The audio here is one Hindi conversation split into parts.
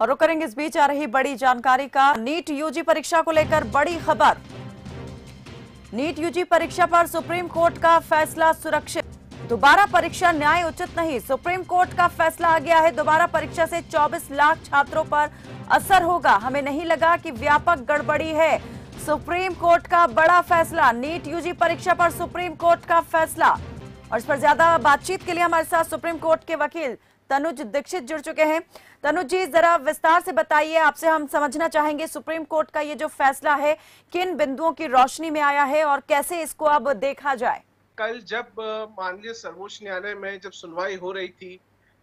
और रुक करेंगे इस बीच आ रही बड़ी जानकारी का। नीट यूजी परीक्षा को लेकर बड़ी खबर। नीट यूजी परीक्षा पर सुप्रीम कोर्ट का फैसला सुरक्षित। दोबारा परीक्षा न्याय उचित नहीं, सुप्रीम कोर्ट का फैसला आ गया है। दोबारा परीक्षा से 24 लाख छात्रों पर असर होगा। हमें नहीं लगा कि व्यापक गड़बड़ी है। सुप्रीम कोर्ट का बड़ा फैसला, नीट यूजी परीक्षा पर सुप्रीम कोर्ट का फैसला। और इस पर ज्यादा बातचीत के लिए हमारे साथ सुप्रीम कोर्ट के वकील तनुज दीक्षित जुड़ चुके हैं। तनुज जी, जरा विस्तार से बताइए, आपसे हम समझना चाहेंगे सुप्रीम कोर्ट का ये जो फैसला है किन बिंदुओं की रोशनी में आया है और कैसे इसको अब देखा जाए। कल जब माननीय सर्वोच्च न्यायालय में जब सुनवाई हो रही थी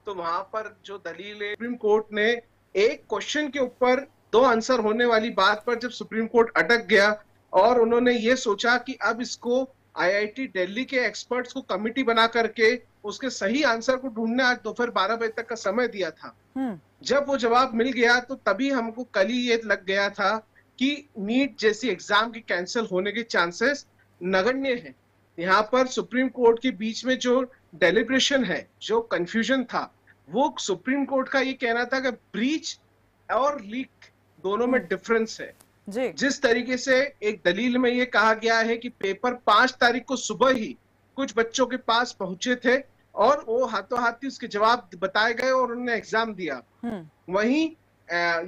तो वहां पर जो दलील है, सुप्रीम कोर्ट ने एक क्वेश्चन के ऊपर दो आंसर होने वाली बात पर जब सुप्रीम कोर्ट अटक गया और उन्होंने ये सोचा कि अब इसको आईआईटी दिल्ली के एक्सपर्ट्स को कमिटी बना करके उसके सही आंसर को ढूंढने आज दोपहर 12 बजे तक का समय दिया था। जब वो जवाब मिल गया तो तभी हमको कल ही ये लग गया था कि नीट जैसी एग्जाम के कैंसिल होने के चांसेस नगण्य हैं। यहाँ पर सुप्रीम कोर्ट के बीच में जो डेलिब्रेशन है, जो कंफ्यूजन था, वो सुप्रीम कोर्ट का ये कहना था कि ब्रीच और लीक दोनों में डिफरेंस है। जिस तरीके से एक दलील में ये कहा गया है कि पेपर 5 तारीख को सुबह ही कुछ बच्चों के पास पहुंचे थे और वो हाथों हाथ ही उसके जवाब बताए गए और उन्होंने एग्जाम दिया। वहीं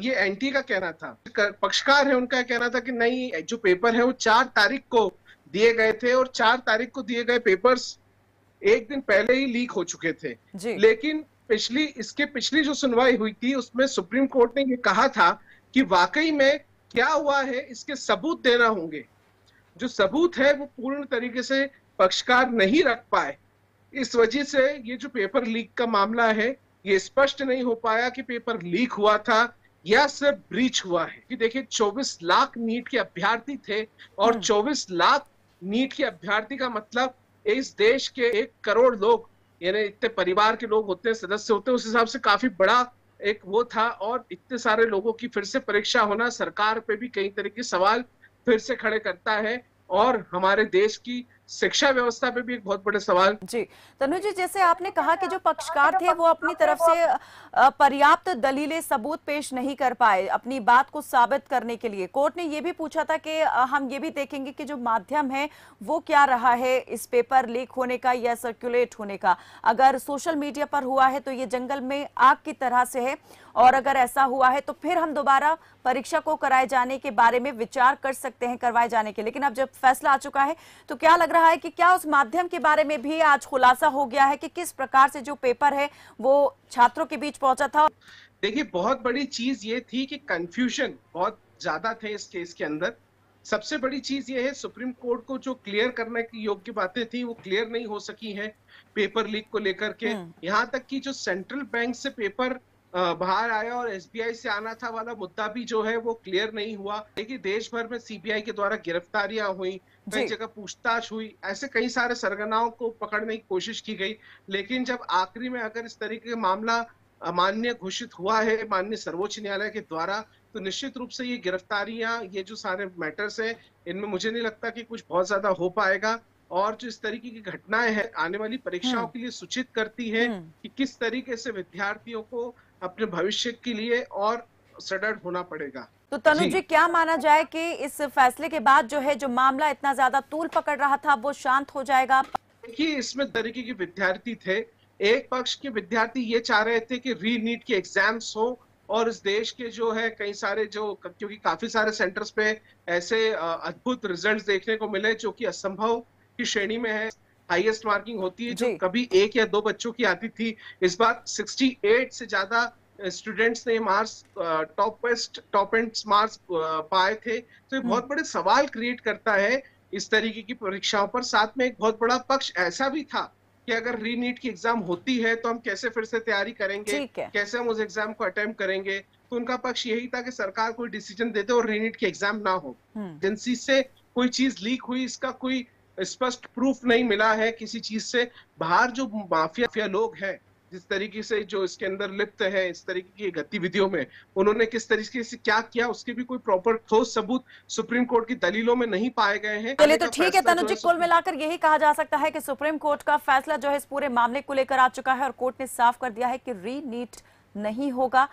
ये एंटी का कहना था, पक्षकार है उनका कहना था कि नहीं, जो पेपर है वो 4 तारीख को दिए गए थे और 4 तारीख को दिए गए पेपर्स एक दिन पहले ही लीक हो चुके थे। लेकिन इसके पिछली जो सुनवाई हुई थी उसमें सुप्रीम कोर्ट ने ये कहा था कि वाकई में क्या हुआ है इसके सबूत देना होंगे। जो सबूत है वो पूर्ण तरीके से पक्षकार नहीं रख पाए। इस वजह से ये जो पेपर लीक का मामला है ये स्पष्ट नहीं हो पाया कि पेपर लीक हुआ था या सिर्फ ब्रीच हुआ है। कि देखिए 24 लाख नीट के अभ्यर्थी थे और 24 लाख नीट के अभ्यर्थी का मतलब इस देश के 1 करोड़ लोग, यानी इतने परिवार के लोग होते हैं, सदस्य होते हैं, उस हिसाब से काफी बड़ा एक वो था। और इतने सारे लोगों की फिर से परीक्षा होना सरकार पे भी कई तरह के सवाल फिर से खड़े करता है और हमारे देश की शिक्षा व्यवस्था पे भी एक बहुत बड़े सवाल। जी तनुज जी, जैसे आपने कहा कि जो पक्षकार थे वो अपनी तरफ से पर्याप्त दलीलें सबूत पेश नहीं कर पाए अपनी बात को साबित करने के लिए। कोर्ट ने ये भी पूछा था कि हम ये भी देखेंगे कि जो माध्यम है वो क्या रहा है इस पेपर लीक होने का या सर्कुलेट होने का। अगर सोशल मीडिया पर हुआ है तो ये जंगल में आग की तरह से है, और अगर ऐसा हुआ है तो फिर हम दोबारा परीक्षा को कराए जाने के बारे में विचार कर सकते हैं, करवाए जाने के। लेकिन अब जब फैसला आ चुका है तो क्या लग रहा है कि क्या उस माध्यम के बारे में भी आज खुलासा हो गया है कि किस प्रकार से जो पेपर है वो छात्रों के बीच पहुंचा था? देखिए, बहुत बड़ी चीज ये थी कि कंफ्यूजन बहुत ज्यादा थे इस केस के अंदर। सबसे बड़ी चीज ये है, सुप्रीम कोर्ट को जो क्लियर करने की योग्य बातें थी वो क्लियर नहीं हो सकी है पेपर लीक को लेकर के। यहाँ तक कि जो सेंट्रल बैंक से पेपर बाहर आया और एसबीआई से आना था वाला मुद्दा भी जो है वो क्लियर नहीं हुआ। देखिए, देश भर में सीबीआई के द्वारा गिरफ्तारियां हुई, कई जगह पूछताछ हुई, ऐसे कई सारे सरगनाओं को पकड़ने की कोशिश की गई। लेकिन जब आखिरी में अगर इस तरीके का मामला अमान्य घोषित हुआ है माननीय सर्वोच्च न्यायालय के द्वारा, तो निश्चित रूप से ये गिरफ्तारियां, ये जो सारे मैटर्स हैं, इनमें मुझे नहीं लगता कि कुछ बहुत ज्यादा हो पाएगा। और जो इस तरीके की घटनाएं हैं आने वाली परीक्षाओं के लिए सूचित करती है कि किस तरीके से विद्यार्थियों को अपने भविष्य के लिए और सडर होना पड़ेगा। तो तनुज जी, क्या माना जाए कि इस फैसले के बाद जो है जो मामला इतना ज्यादा तूल पकड़ रहा था वो शांत हो जाएगा? देखिए, इसमें तरीके के विद्यार्थी थे। एक पक्ष के विद्यार्थी ये चाह रहे थे कि री नीट के एग्जाम्स हो और इस देश के जो है कई सारे क्योंकि काफी सारे सेंटर्स पे ऐसे अद्भुत रिजल्ट्स देखने को मिले जो कि असंभव की श्रेणी में है। हाईएस्ट मार्किंग होती है जो कभी 1 या 2 बच्चों की आती थी, इस बार 68 से ज्यादा स्टूडेंट्स ने मार्क्स टॉप एंड मार्क्स पाए थे। तो ये बहुत बड़े सवाल क्रिएट करता है इस तरीके की परीक्षाओं पर। साथ में एक बहुत बड़ा पक्ष ऐसा भी था कि अगर री नीट की एग्जाम होती है तो हम कैसे फिर से तैयारी करेंगे, कैसे हम उस एग्जाम को अटेम्प्ट करेंगे। तो उनका पक्ष यही था कि सरकार कोई डिसीजन देते और री नीट की एग्जाम ना हो। एजेंसी से कोई चीज लीक हुई इसका कोई स्पष्ट प्रूफ नहीं मिला है किसी चीज से। बाहर जो माफिया लोग हैं, जिस तरीके से जो इसके अंदर लिप्त है इस तरीके की गतिविधियों में, उन्होंने किस तरीके से क्या किया उसके भी कोई प्रॉपर ठोस सबूत सुप्रीम कोर्ट की दलीलों में नहीं पाए गए हैं। चलिए, तो ठीक है तनुज जी, कुल मिलाकर यही कहा जा सकता है कि सुप्रीम कोर्ट का फैसला जो है इस पूरे मामले को लेकर आ चुका है और कोर्ट ने साफ कर दिया है कि री नीट नहीं होगा।